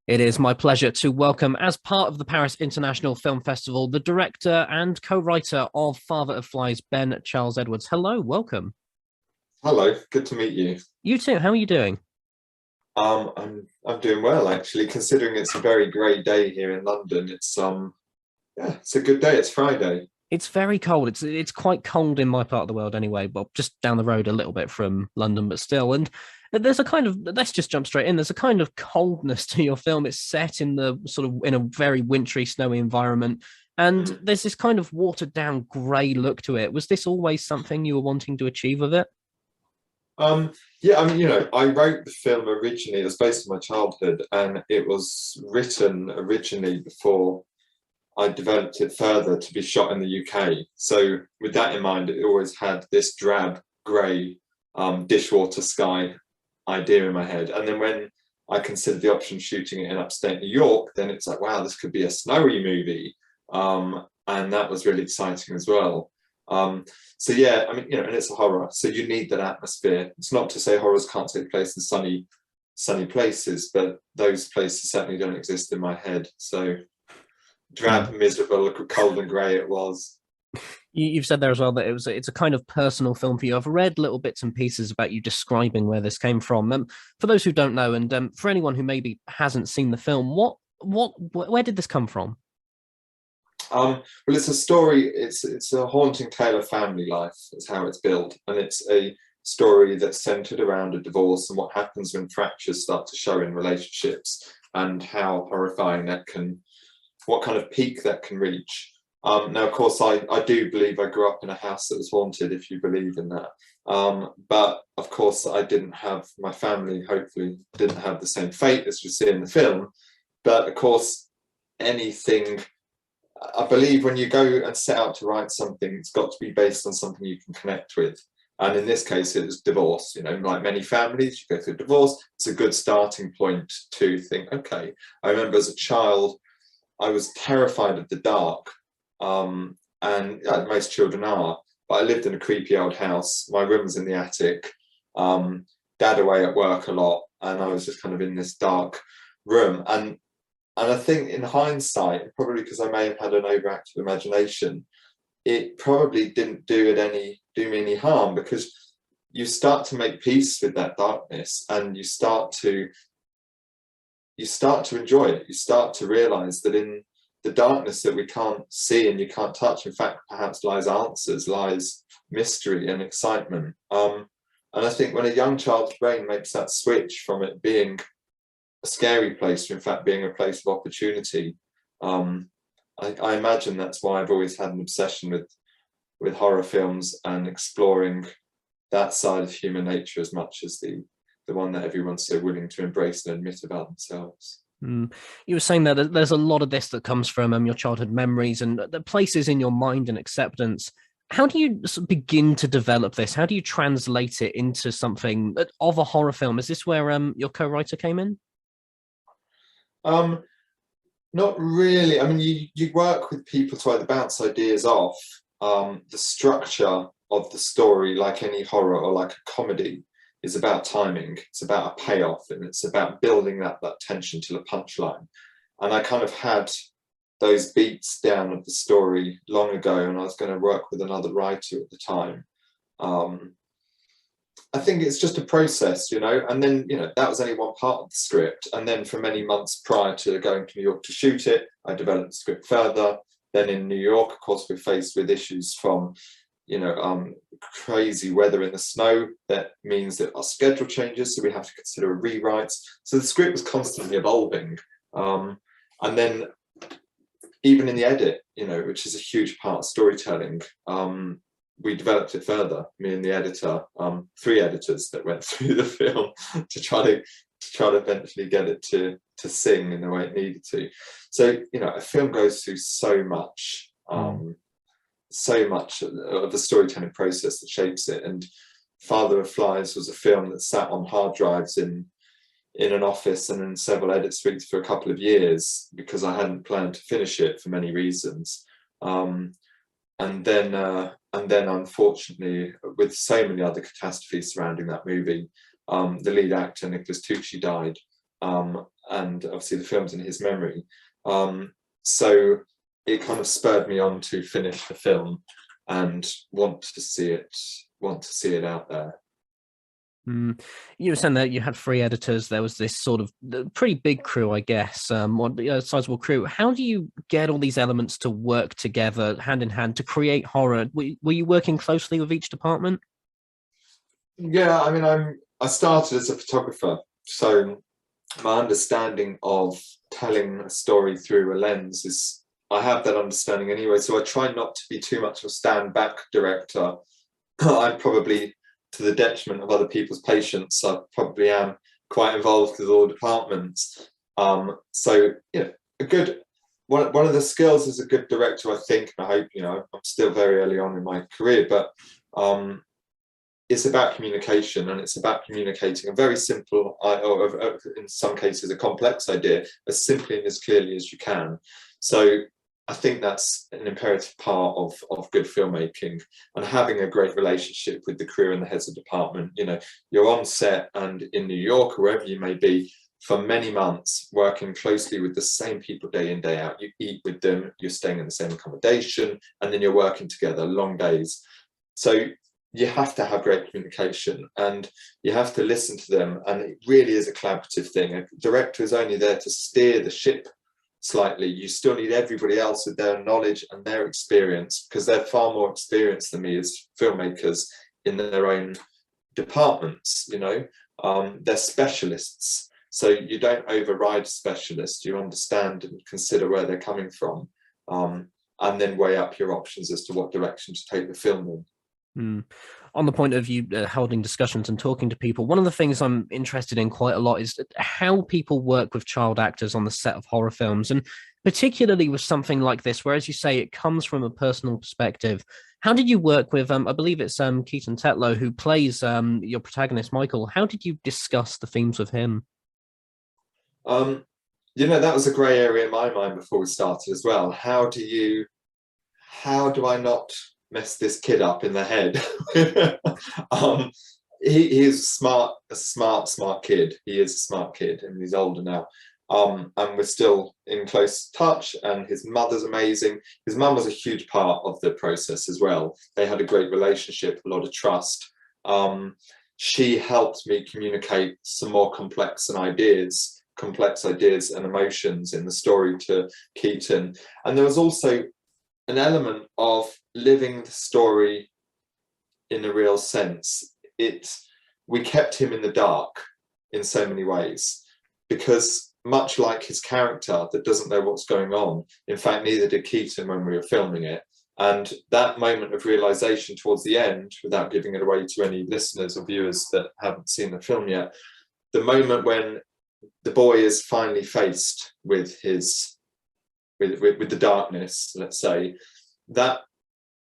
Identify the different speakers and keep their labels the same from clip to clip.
Speaker 1: It is my pleasure to welcome, as part of the Paris International Film Festival, the director and co-writer of Father of Flies, Ben Charles Edwards. Hello, welcome.
Speaker 2: Hello, good to meet you.
Speaker 1: You too. How are you doing?
Speaker 2: I'm doing well actually, considering it's a very grey day here in London. Yeah, it's a good day. It's Friday.
Speaker 1: It's very cold. It's quite cold in my part of the world anyway, but just down the road a little bit from London, but still. And there's a kind of let's just jump straight in. There's a kind of coldness to your film. It's set in the sort of in a very wintry, snowy environment, and
Speaker 2: Mm.
Speaker 1: there's this kind of watered down grey look to it. Was this always something you were wanting to achieve with it?
Speaker 2: Um, yeah, I mean, I wrote the film originally. It was based on my childhood, and it was written originally before I developed it further to be shot in the UK. So with that in mind, it always had this drab grey dishwater sky idea in my head. And then when I considered the option of shooting it in upstate New York, then it's like, wow, this could be a snowy movie. And that was really exciting as well. Um, so yeah, I mean, and it's a horror, so you need that atmosphere. It's not to say horrors can't take place in sunny places, but those places certainly don't exist in my head. So drab, miserable, cold and grey it was.
Speaker 1: You've said there as well that it's a kind of personal film for you. I've read little bits and pieces about you describing where this came from. For those who don't know, and for anyone who maybe hasn't seen the film, where did this come from?
Speaker 2: Well, it's a story. It's a haunting tale of family life. Is how it's built, and it's a story that's centered around a divorce and what happens when fractures start to show in relationships, and how horrifying that can, what kind of peak that can reach. Now, of course, I do believe I grew up in a house that was haunted, if you believe in that. But of course, I didn't have, my family hopefully didn't have the same fate as you see in the film. But of course, anything, I believe when you go and set out to write something, it's got to be based on something you can connect with. And in this case, it was divorce. Like many families, you go through divorce. It's a good starting point to think, okay, I remember as a child, I was terrified of the dark. And most children are, but I lived in a creepy old house. My room was in the attic. Dad away at work a lot, and I was just kind of in this dark room. And I think in hindsight, probably because I may have had an overactive imagination, it probably didn't do me any harm, because you start to make peace with that darkness, and you start to enjoy it. You start to realize that in the darkness that we can't see and you can't touch, in fact, perhaps lies answers, lies mystery and excitement. And I think when a young child's brain makes that switch from it being a scary place to, in fact, being a place of opportunity, I imagine that's why I've always had an obsession with horror films and exploring that side of human nature as much as the one that everyone's so willing to embrace and admit about themselves.
Speaker 1: You were saying that there's a lot of this that comes from your childhood memories and the places in your mind and acceptance. How do you begin to develop this? How do you translate it into something of a horror film? Is this where your co-writer came in?
Speaker 2: Um, Not really. I mean, you work with people to either bounce ideas off. The structure of the story, like any horror or like a comedy, is about timing. It's about a payoff, and it's about building that tension to the punchline. And I kind of had those beats down of the story long ago, and I was going to work with another writer at the time. Um, I think it's just a process, and then, that was only one part of the script. And then for many months prior to going to New York to shoot it, I developed the script further. Then in New York, of course, we're faced with issues from, crazy weather in the snow. That means that our schedule changes, so we have to consider rewrites. So the script was constantly evolving. And then even in the edit, which is a huge part of storytelling, we developed it further, me and the editor, three editors that went through the film to try to eventually get it to sing in the way it needed to. So, a film goes through so much of the storytelling process that shapes it. And Father of Flies was a film that sat on hard drives in an office and in several edit suites for a couple of years, because I hadn't planned to finish it for many reasons. And then unfortunately, with so many other catastrophes surrounding that movie, the lead actor Nicholas Tucci died, and obviously the film's in his memory. So it kind of spurred me on to finish the film and want to see it out there.
Speaker 1: Mm. You were saying that you had 3 editors. There was this sort of pretty big crew, I guess, sizable crew. How do you get all these elements to work together, hand in hand, to create horror? Were you working closely with each department?
Speaker 2: Yeah, I mean, I started as a photographer, so my understanding of telling a story through a lens is, I have that understanding anyway. So I try not to be too much of a stand back director. I'm probably, to the detriment of other people's patience, I probably am quite involved with all departments. So you know, a good one of the skills as a good director, I think, and I hope, you know, I'm still very early on in my career, but it's about communication, and it's about communicating a very simple, or in some cases a complex idea, as simply and as clearly as you can. So I think that's an imperative part of good filmmaking, and having a great relationship with the crew and the heads of department. You know, you're on set and in New York or wherever you may be for many months, working closely with the same people day in, day out. You eat with them, you're staying in the same accommodation, and then you're working together long days. So you have to have great communication, and you have to listen to them, and it really is a collaborative thing. A director is only there to steer the ship slightly. You still need everybody else with their knowledge and their experience, because they're far more experienced than me as filmmakers in their own departments. You know, they're specialists, so you don't override specialists. You understand and consider where they're coming from, and then weigh up your options as to what direction to take the film in.
Speaker 1: On the point of you holding discussions and talking to people, one of the things I'm interested in quite a lot is how people work with child actors on the set of horror films, and particularly with something like this, where, as you say, it comes from a personal perspective. How did you work with, I believe it's Keaton Tetlow, who plays your protagonist, Michael. How did you discuss the themes with him?
Speaker 2: You know, that was a grey area in my mind before we started as well. How do I not mess this kid up in the head? He's a smart kid. He is a smart kid, and he's older now. And we're still in close touch, and his mother's amazing. His mum was a huge part of the process as well. They had a great relationship, a lot of trust. She helped me communicate some more complex ideas and emotions in the story to Keaton. And there was also an element of living the story in a real sense. We kept him in the dark in so many ways, because much like his character that doesn't know what's going on, in fact, neither did Keaton when we were filming it. And that moment of realization towards the end, without giving it away to any listeners or viewers that haven't seen the film yet, the moment when the boy is finally faced with with the darkness, let's say, that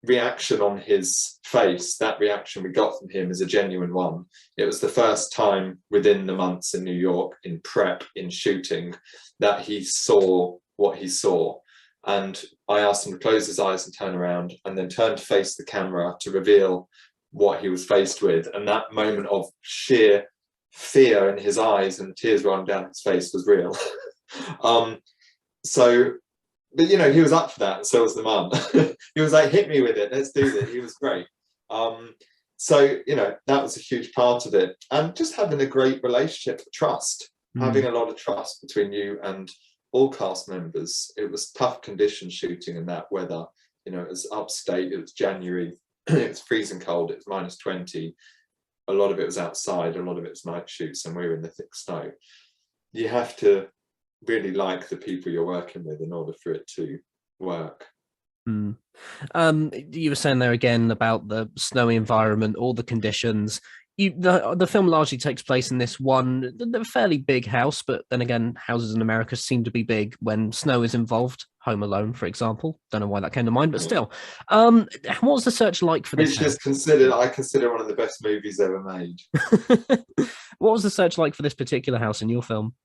Speaker 2: reaction on his face, that reaction we got from him, is a genuine one. It was the first time within the months in New York, in prep, in shooting, that he saw what he saw. And I asked him to close his eyes and turn around, and then turn to face the camera to reveal what he was faced with. And that moment of sheer fear in his eyes and tears rolling down his face was real. But you know, he was up for that, and so was the mum. He was like, hit me with it, let's do this. He was great. So you know, that was a huge part of it, and just having a great relationship, trust, having a lot of trust between you and all cast members. It was tough conditions shooting in that weather. You know, it was upstate, it was January, it was freezing cold, it was -20. A lot of it was outside, a lot of it was night shoots, and we were in the thick snow. You have to really like the people you're working with in order for it to work.
Speaker 1: You were saying there again about the snowy environment, all the conditions. The film largely takes place in this one fairly big house, but then again, houses in America seem to be big when snow is involved. Home Alone, for example. Don't know why that came to mind, but still. What was the search like for this?
Speaker 2: Which is I consider one of the best movies ever made.
Speaker 1: What was the search like for this particular house in your film?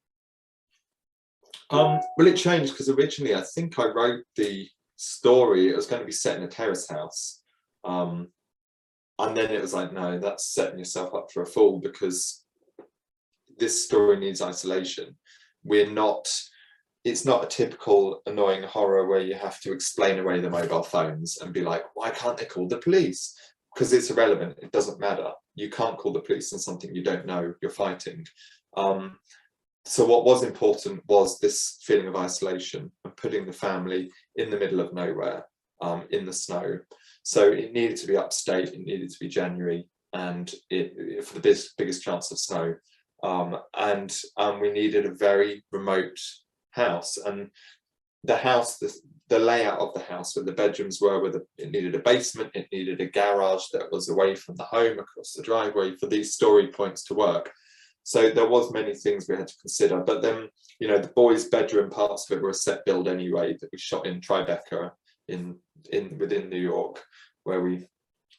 Speaker 2: Well, it changed, because originally I think I wrote the story, it was going to be set in a terrace house. And then it was like, no, that's setting yourself up for a fall, because this story needs isolation. we're not. It's not a typical annoying horror where you have to explain away the mobile phones and be like, why can't they call the police? Because it's irrelevant. It doesn't matter. You can't call the police on something you don't know you're fighting. So what was important was this feeling of isolation and putting the family in the middle of nowhere, in the snow. So it needed to be upstate, it needed to be January, and for the biggest chance of snow. And we needed a very remote house, and the house, the layout of the house where the bedrooms were, it needed a basement, it needed a garage that was away from the home across the driveway for these story points to work. So there was many things we had to consider, but then, you know, the boys' bedroom parts of it were a set build anyway that we shot in Tribeca within New York, where we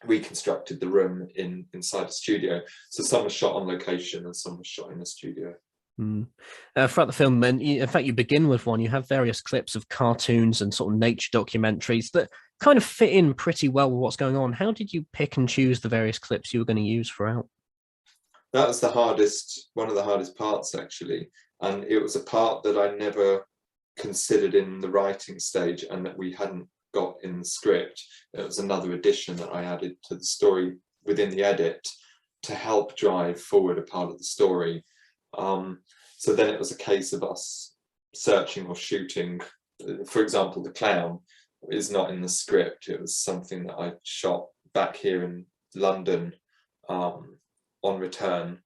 Speaker 2: reconstructed the room inside a studio. So some was shot on location and some was shot in a studio.
Speaker 1: Throughout the film, and in fact, you begin with one, you have various clips of cartoons and sort of nature documentaries that kind of fit in pretty well with what's going on. How did you pick and choose the various clips you were going to use throughout?
Speaker 2: That was one of the hardest parts, actually. And it was a part that I never considered in the writing stage and that we hadn't got in the script. It was another addition that I added to the story within the edit to help drive forward a part of the story. So then it was a case of us searching or shooting. For example, the clown is not in the script. It was something that I shot back here in London on return.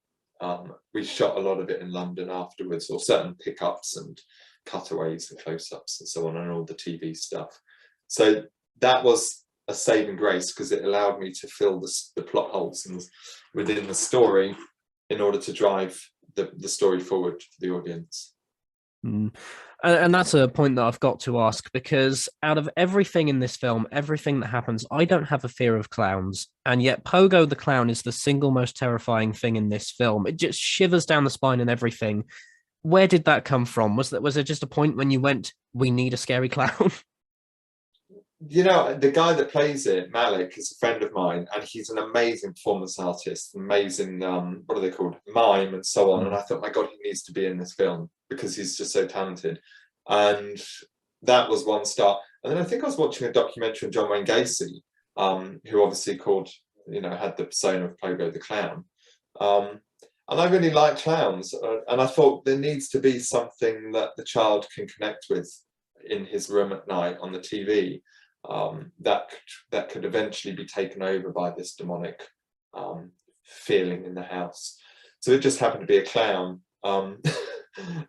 Speaker 2: We shot a lot of it in London afterwards, or certain pickups and cutaways and close-ups and so on, and all the TV stuff. So that was a saving grace because it allowed me to fill the plot holes within the story in order to drive the story forward to the audience.
Speaker 1: And that's a point that I've got to ask, because out of everything in this film, everything that happens, I don't have a fear of clowns. And yet Pogo the clown is the single most terrifying thing in this film. It just shivers down the spine and everything. Where did that come from? Was there just a point when you went, we need a scary clown?
Speaker 2: You know, the guy that plays it, Malik, is a friend of mine, and he's an amazing performance artist, amazing, what are they called? Mime and so on. And I thought, my God, he needs to be in this film because he's just so talented. And that was one start. And then I think I was watching a documentary on John Wayne Gacy, who obviously had the persona of Pogo the Clown. And I really like clowns. And I thought there needs to be something that the child can connect with in his room at night on the TV. That could eventually be taken over by this demonic feeling in the house. So it just happened to be a clown. I'm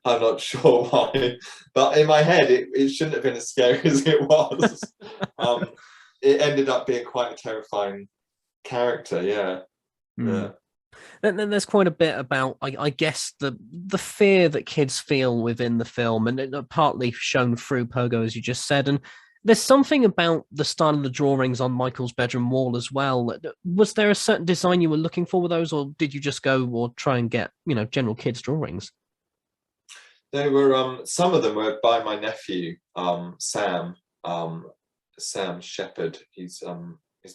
Speaker 2: not sure why, but in my head it shouldn't have been as scary as it was. It ended up being quite a terrifying character. Yeah.
Speaker 1: Then there's quite a bit about, I guess, the fear that kids feel within the film, and partly shown through Pogo, as you just said. And there's something about the style of the drawings on Michael's bedroom wall as well. Was there a certain design you were looking for with those, or did you just go or try and get, general kids' drawings?
Speaker 2: They were, some of them were by my nephew, Sam Shepherd. He's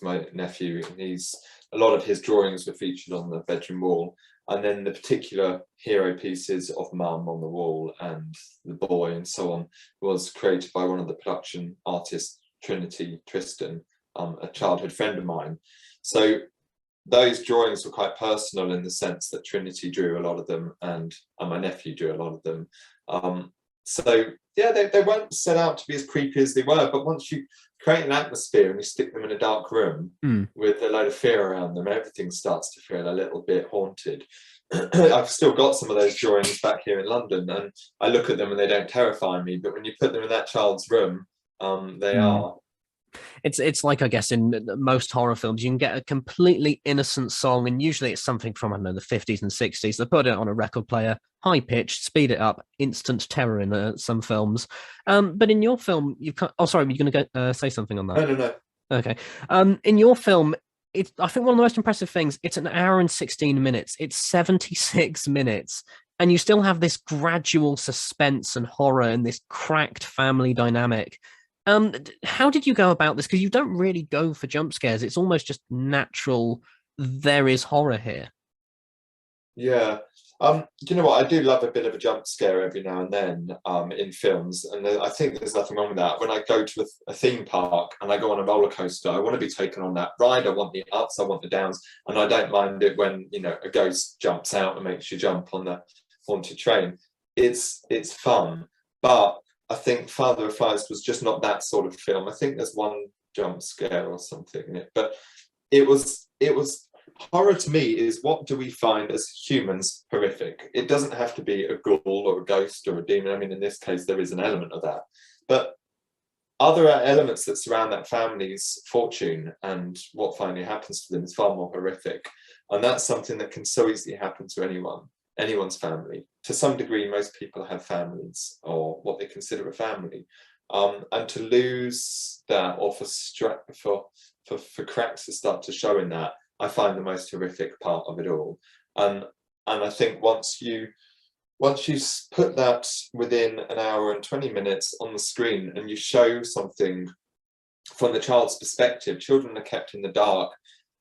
Speaker 2: my nephew, and a lot of his drawings were featured on the bedroom wall. And then the particular hero pieces of Mum on the wall and the boy and so on was created by one of the production artists, Trinity Tristan, a childhood friend of mine. So those drawings were quite personal in the sense that Trinity drew a lot of them and my nephew drew a lot of them. So yeah, they weren't set out to be as creepy as they were, but once you create an atmosphere and you stick them in a dark room with a load of fear around them, everything starts to feel a little bit haunted. I've still got some of those drawings back here in London, and I look at them and they don't terrify me, but when you put them in that child's room, they are.
Speaker 1: It's like, I guess, in most horror films, you can get a completely innocent song, and usually it's something from, I don't know, the 50s and 60s. They put it on a record player, high pitched, speed it up, instant terror in some films. But in your film, sorry, were you going to go say something on that?
Speaker 2: No.
Speaker 1: Okay. In your film, I think one of the most impressive things, it's an hour and 16 minutes. It's 76 minutes. And you still have this gradual suspense and horror and this cracked family dynamic. How did you go about this? Because you don't really go for jump scares. It's almost just natural. There is horror here.
Speaker 2: Yeah. Do you know what? I do love a bit of a jump scare every now and then in films, and I think there's nothing wrong with that. When I go to a theme park and I go on a roller coaster, I want to be taken on that ride. I want the ups, I want the downs, and I don't mind it when, you know, a ghost jumps out and makes you jump on the haunted train. It's fun, but I think Father of Flies was just not that sort of film. I think there's one jump scare or something in it, but it was horror to me is, what do we find as humans horrific? It doesn't have to be a ghoul or a ghost or a demon. I mean, in this case, there is an element of that. But other elements that surround that family's fortune and what finally happens to them is far more horrific. And that's something that can so easily happen to anyone's family. To some degree, most people have families or what they consider a family. And to lose that, or for cracks to start to show in that, I find the most horrific part of it all. And I think once you put that within an hour and 20 minutes on the screen and you show something from the child's perspective, children are kept in the dark.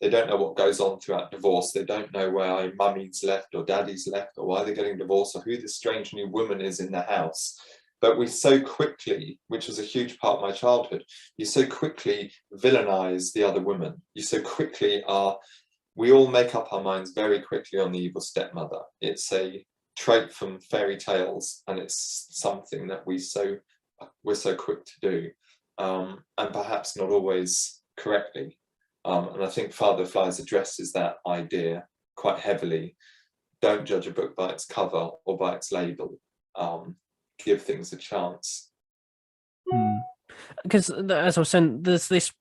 Speaker 2: They don't know what goes on throughout divorce. They don't know where mummy's left or daddy's left, or why they're getting divorced, or who this strange new woman is in the house. But we so quickly, which was a huge part of my childhood, you so quickly villainize the other woman. You so quickly we all make up our minds very quickly on the evil stepmother. It's a trope from fairy tales, and it's something that we're so quick to do, and perhaps not always correctly. And I think Father of Flies addresses that idea quite heavily. Don't judge a book by its cover or by its label. Give things a chance.
Speaker 1: Because as I was saying, there's this,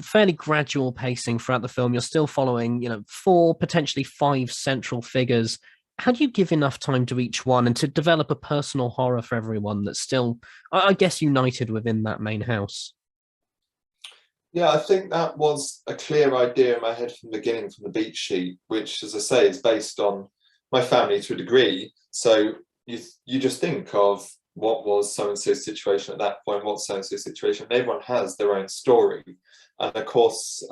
Speaker 1: fairly gradual pacing throughout the film. You're still following, 4, potentially 5 central figures. How do you give enough time to each one and to develop a personal horror for everyone that's still, I guess, united within that main house?
Speaker 2: Yeah, I think that was a clear idea in my head from the beginning, from the beat sheet, which, as I say, is based on my family to a degree. So you just think of what was so-and-so's situation at that point, what's so-and-so's situation. And everyone has their own story. And of course,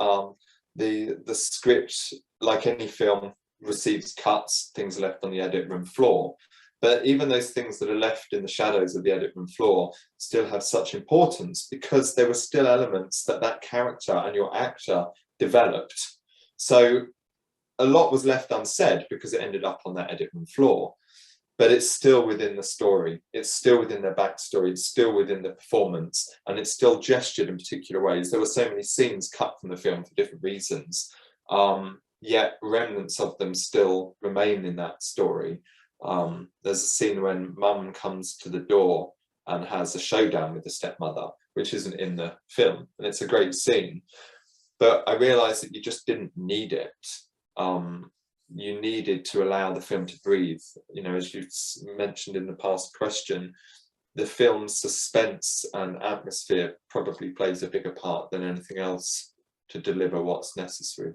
Speaker 2: the script, like any film, receives cuts, things are left on the edit room floor. But even those things that are left in the shadows of the edit room floor still have such importance, because there were still elements that character and your actor developed. So a lot was left unsaid because it ended up on that edit room floor. But it's still within the story. It's still within their backstory. It's still within the performance, and it's still gestured in particular ways. There were so many scenes cut from the film for different reasons, yet remnants of them still remain in that story. There's a scene when mum comes to the door and has a showdown with the stepmother, which isn't in the film, and it's a great scene. But I realised that you just didn't need it. You needed to allow the film to breathe. As you mentioned in the past question, the film's suspense and atmosphere probably plays a bigger part than anything else to deliver what's necessary.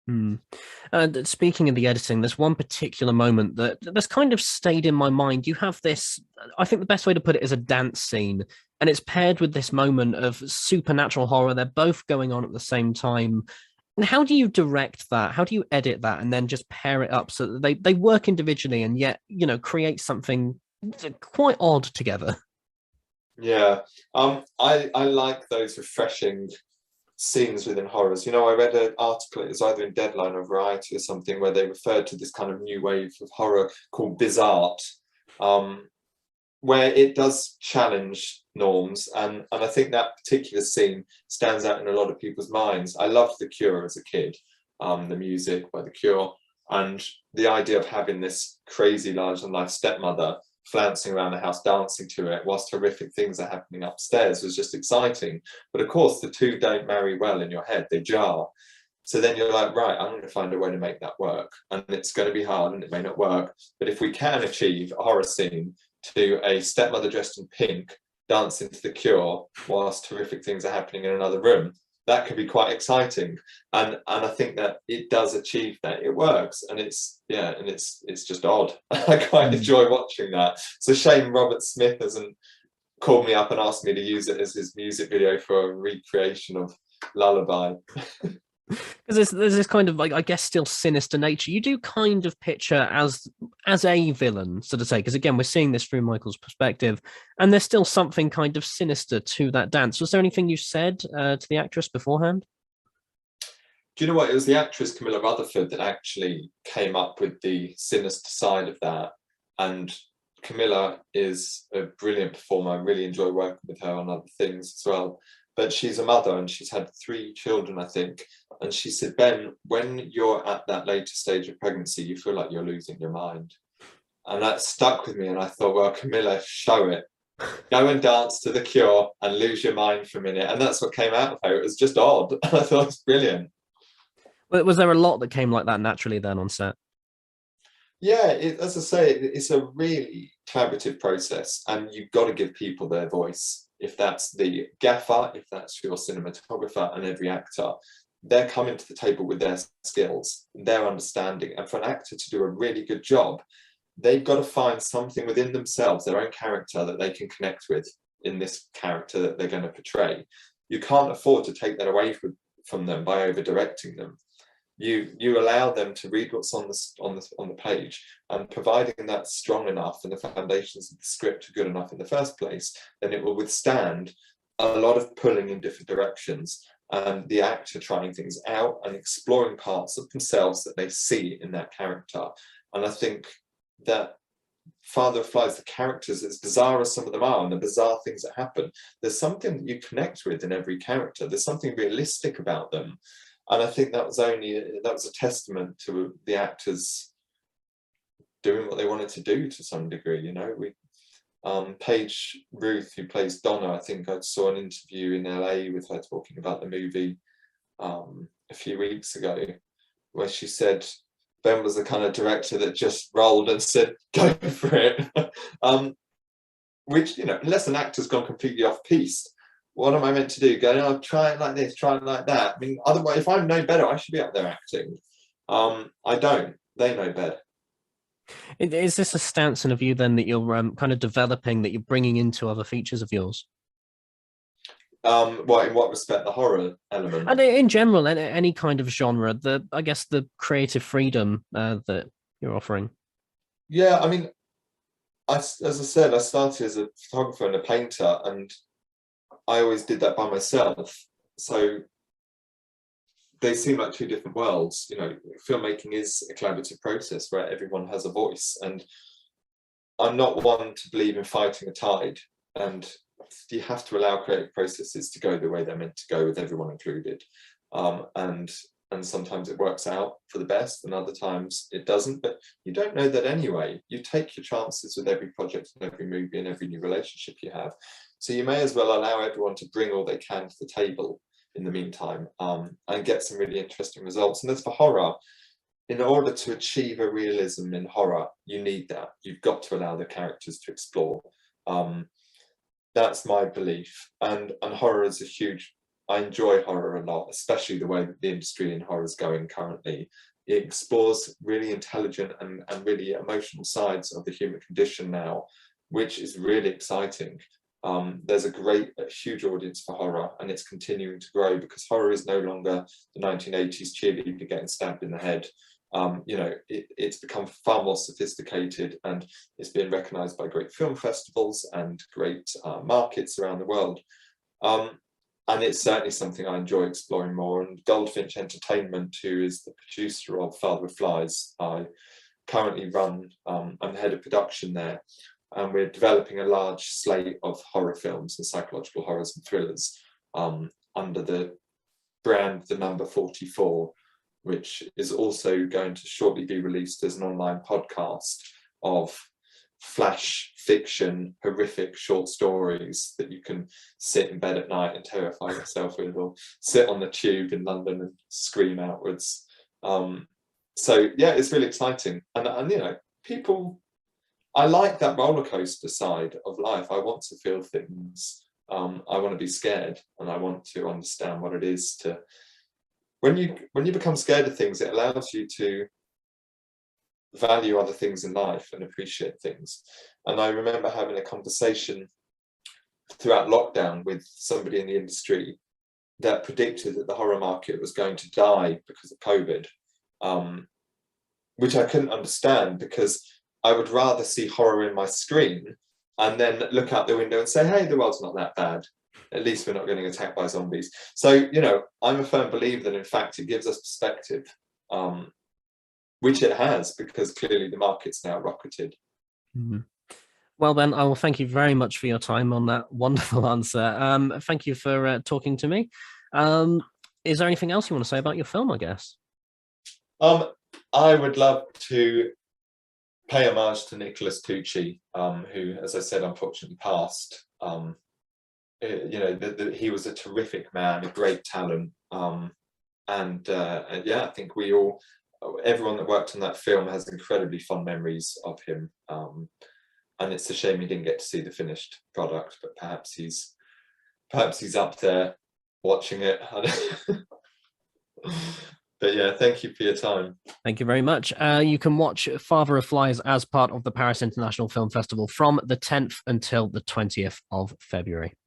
Speaker 1: And speaking of the editing, there's one particular moment that's kind of stayed in my mind. You have this, I think the best way to put it is a dance scene, and it's paired with this moment of supernatural horror. They're both going on at the same time. And how do you direct that? How do you edit that and then just pair it up so that they work individually and yet, create something quite odd together?
Speaker 2: Yeah, I like those refreshing scenes within horrors. I read an article, it was either in Deadline or Variety or something, where they referred to this kind of new wave of horror called bizart, where it does challenge norms, and I think that particular scene stands out in a lot of people's minds. I loved The Cure as a kid, the music by The Cure, and the idea of having this crazy larger-than-life stepmother flouncing around the house dancing to it whilst horrific things are happening upstairs was just exciting. But of course the two don't marry well in your head, they jar. So then you're like, right, I'm going to find a way to make that work, and it's going to be hard and it may not work, but if we can achieve a horror scene to a stepmother dressed in pink dancing to The Cure whilst horrific things are happening in another room, that could be quite exciting. And I think that it does achieve that. It works, and it's just odd. I quite enjoy watching that. It's a shame Robert Smith hasn't called me up and asked me to use it as his music video for a recreation of Lullaby.
Speaker 1: Because there's this kind of like, I guess, still sinister nature. You do kind of picture as a villain, so to say, because again, we're seeing this through Michael's perspective, and there's still something kind of sinister to that dance. Was there anything you said to the actress beforehand?
Speaker 2: Do you know what? It was the actress Camilla Rutherford that actually came up with the sinister side of that. And Camilla is a brilliant performer. I really enjoy working with her on other things as well. But she's a mother and she's had 3 children, I think. And she said, Ben, when you're at that later stage of pregnancy, you feel like you're losing your mind. And that stuck with me. And I thought, well, Camilla, show it. Go and dance to The Cure and lose your mind for a minute. And that's what came out of her. It was just odd. I thought it was brilliant.
Speaker 1: Was there a lot that came like that naturally then on set?
Speaker 2: Yeah, as I say, it's a really collaborative process, and you've got to give people their voice. If that's the gaffer, if that's your cinematographer, and every actor, they're coming to the table with their skills, their understanding. And for an actor to do a really good job, they've got to find something within themselves, their own character, that they can connect with in this character that they're going to portray. You can't afford to take that away from them by over directing them. You allow them to read what's on the page, and providing that's strong enough and the foundations of the script are good enough in the first place, then it will withstand a lot of pulling in different directions and the actor trying things out and exploring parts of themselves that they see in that character. And I think that Father of Flies, the characters, as bizarre as some of them are and the bizarre things that happen, there's something that you connect with in every character. There's something realistic about them. And I think that was a testament to the actors doing what they wanted to do to some degree. You know, Paige Ruth, who plays Donna, I think I saw an interview in LA with her talking about the movie a few weeks ago, where she said Ben was the kind of director that just rolled and said, go for it. Which, you know, unless an actor's gone completely off piste, what am I meant to do? Go, oh, try it like this, try it like that. I mean, otherwise, if I'm no better, I should be up there acting. I don't. They know better.
Speaker 1: Is this a stance and a view then that you're kind of developing, that you're bringing into other features of yours?
Speaker 2: In what respect? The horror element?
Speaker 1: And in general, any kind of genre, I guess the creative freedom that you're offering.
Speaker 2: Yeah, I mean, as I said, I started as a photographer and a painter, and I always did that by myself. So they seem like 2 different worlds. You know, filmmaking is a collaborative process where everyone has a voice. And I'm not one to believe in fighting a tide. And you have to allow creative processes to go the way they're meant to go, with everyone included. And sometimes it works out for the best, and other times it doesn't. But you don't know that anyway. You take your chances with every project and every movie and every new relationship you have. So you may as well allow everyone to bring all they can to the table in the meantime, and get some really interesting results. And as for horror, in order to achieve a realism in horror, you need that. You've got to allow the characters to explore. That's my belief. And horror is I enjoy horror a lot, especially the way that the industry in horror is going currently. It explores really intelligent and really emotional sides of the human condition now, which is really exciting. There's a huge audience for horror, and it's continuing to grow because horror is no longer the 1980s cheerleader getting stabbed in the head. You know, it's become far more sophisticated, and it's been recognized by great film festivals and great markets around the world. And it's certainly something I enjoy exploring more. And Goldfinch Entertainment, who is the producer of Father of Flies, I currently run, I'm head of production there. And we're developing a large slate of horror films and psychological horrors and thrillers under the brand The Number 44, which is also going to shortly be released as an online podcast of flash fiction, horrific short stories that you can sit in bed at night and terrify yourself with, or sit on the tube in London and scream outwards. So yeah, it's really exciting. And you know, I like that roller coaster side of life. I want to feel things. I want to be scared, and I want to understand what it is to. When you become scared of things, it allows you to value other things in life and appreciate things. And I remember having a conversation throughout lockdown with somebody in the industry that predicted that the horror market was going to die because of COVID, which I couldn't understand, because I would rather see horror in my screen and then look out the window and say, hey, the world's not that bad. At least we're not getting attacked by zombies. So, you know, I'm a firm believer that, in fact, it gives us perspective, which it has, because clearly the market's now rocketed.
Speaker 1: Mm-hmm. Well, Ben, I will thank you very much for your time on that wonderful answer. Thank you for talking to me. Is there anything else you want to say about your film, I guess?
Speaker 2: I would love to pay homage to Nicholas Tucci, who, as I said, unfortunately passed. You know, he was a terrific man, a great talent. And yeah, I think everyone that worked on that film has incredibly fond memories of him. And it's a shame he didn't get to see the finished product, but perhaps he's up there watching it. But yeah, thank you for your time.
Speaker 1: Thank you very much. You can watch Father of Flies as part of the Paris International Film Festival from the 10th until the 20th of February.